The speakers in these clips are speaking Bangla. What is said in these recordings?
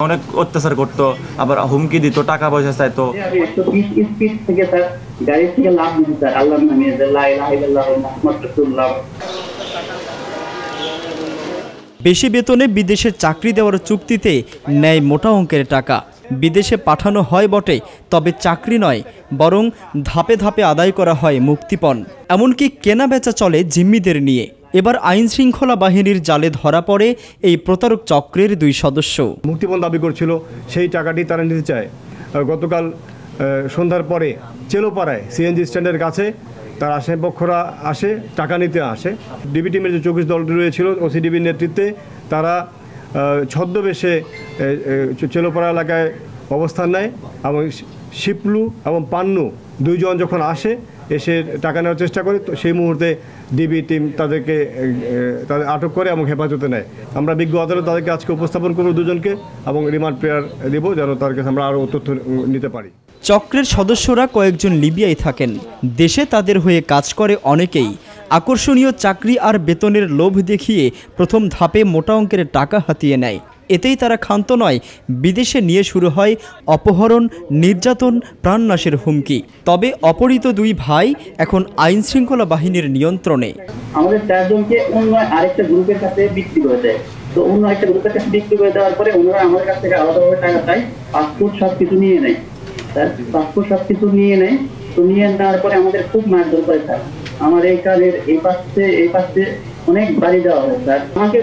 অনেক অত্যাচার করতো, আবার হুমকি দিত, টাকা পয়সা চাইতো। বেশি বেতনে বিদেশে চাকরি দেওয়ার চুক্তিতে নেয় মোটা অঙ্কের টাকা। বিদেশে পাঠানো হয় বটে, তবে চাকরি নয়, বরং ধাপে ধাপে আদায় করা হয় মুক্তিপণ। এমনকি কেনা বেচা চলে জিম্মিদের নিয়ে। এবার আইন শৃঙ্খলা বাহিনীর জালে ধরা পড়ে এই প্রতারক চক্রের 2 সদস্য। মুক্তিপণ দাবি করছিল, সেই টাকাটি তারা নিতে চায়। গতকাল সন্ধ্যার পরে চেলোপাড়ায় সিএনজি স্ট্যান্ডের কাছে তার আসামিপক্ষরা আসে, টাকা নিতে আসে। ডিবি টিমের যে 24 দলটি রয়েছিল ওসিডিবির নেতৃত্বে, তারা ছদ্মবেশে চেলোপাড়া এলাকায় অবস্থান নেয় এবং শিপলু এবং পান্নু 2 জন যখন আসে, এসে টাকা নেওয়ার চেষ্টা করে, তো সেই মুহূর্তে ডিবি টিম তাদের আটক করে এবং হেফাজতে নেয়। আমরা বিজ্ঞ আদালত তাদেরকে আজকে উপস্থাপন করব 2 জনকে এবং রিমান্ড প্রেয়ার দেব, যেন তার কাছে আমরা আরও তথ্য নিতে পারি। চক্রের সদস্যরা কয়েকজন লিবিয়ায় থাকেন। দেশে তাদের হয়ে কাজ করে অনেকেই। আকর্ষণীয় চাকরি আর বেতনের লোভ দেখিয়ে প্রথম ধাপে মোটা অঙ্কের টাকা হাতিয়ে নেয়। এতেই তারা ক্ষান্ত নয়, বিদেশে নিয়ে শুরু হয় অপহরণ, নির্যাতন, প্রাণনাশের হুমকি। তবে অপহৃত 2 ভাই এখন আইন শৃঙ্খলা বাহিনীর নিয়ন্ত্রণে। আমাদের 4 জনকে অন্য আরেকটা গ্রুপের কাছে বিক্রি করে দেয়। তো অন্য একটা গ্রুপের কাছে বিক্রি করে দেওয়ার পরে ওনারা আমাদের কাছ থেকে আলাদাভাবে টাকা চায়, পাসপোর্ট সব কিছু নিয়ে নেয়। পাসপোর্ট সব কিছু নিয়ে নেয়। তো নিয়ে নেওয়ার পরে আমাদের খুব মারধর করে স্যার। আমার এই কাজের এই পাশে অনেক বাড়ি দেওয়া হয় স্যার। আমাকে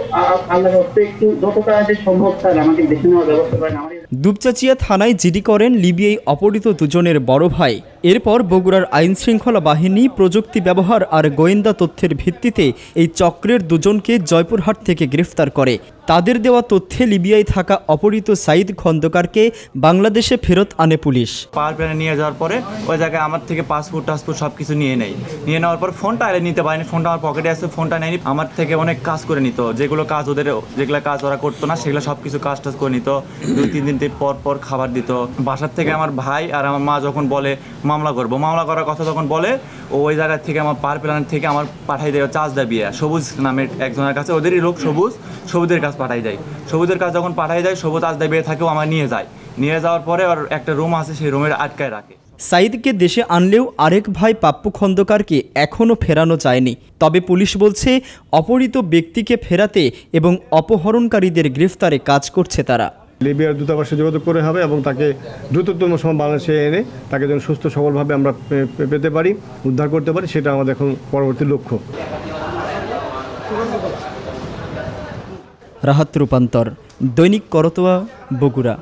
আল্লাহ একটু যত কাজে সম্ভব স্যার আমাকে দেখে নেওয়ার ব্যবস্থা করেন। দুপচাচিয়া থানায় জিডি করেন লিবিয়ায় অপহৃত 2 জনের বড় ভাই। এরপর বগুড়ার আইন শৃঙ্খলা বাহিনী প্রযুক্তি ব্যবহার আর গোয়েন্দা তথ্যের ভিত্তিতে এই চক্রের 2 জনকে জয়পুরহাট থেকে গ্রেফতার করে। তাদের দেওয়া তথ্যে লিবিয়ায় থাকা অপহৃত সাইদ খন্দকারকে বাংলাদেশে ফেরত আনে পুলিশ। পাওয়ার প্ল্যানে নিয়ে যাওয়ার পরে ওই জায়গায় আমার থেকে পাসপোর্ট সব কিছু নিয়ে নেয়। নিয়ে নেওয়ার পর ফোনটা নিতে পারেনি, ফোনটা আমার পকেটে আছে, ফোনটা নেয়নি। আমার থেকে অনেক কাজ করে নিত, যেগুলো কাজ ওরা করতো না, সেগুলো সব কিছু কাজ করে নিত। 2-3 দিন পর খাবার দিত। বাসার থেকে আমার ভাই আর আমার মা যখন বলে মামলা করার কথা যখন বলে, ওই জায়গা থেকে আমার পাওয়ার প্ল্যান থেকে আমার পাঠাই দেয় চার্জ দেয় বিয়া সবুজ নামের একজনের কাছে, ওদেরই লোক সবুজের কাছে পাঠাই দেয়। সবুজের কাছে যখন পাঠাই দেয়, সবুজ আজ দেয় বিয়ে থাকেও আমার নিয়ে যাওয়ার পরে আর একটা রুম আছে, সেই রুমের আটকায় রাখে। সাইদকে দেশে আনলেও আরেক ভাই পাপ্পু খন্দকারকে এখনও ফেরানো যায়নি। তবে পুলিশ বলছে অপহৃত ব্যক্তিকে ফেরাতে এবং অপহরণকারীদের গ্রেফতারে কাজ করছে তারা। লিবিয়ার দূতাবাসে যোগাযোগ করে হবে এবং তাকে দ্রুততম সময় বাংলাদেশে এনে তাকে যেন সুস্থ সবলভাবে আমরা পেতে পারি, উদ্ধার করতে পারি, সেটা আমাদের এখন পরবর্তী লক্ষ্য। রাহাত রূপান্তর, দৈনিক করতোয়া, বগুড়া।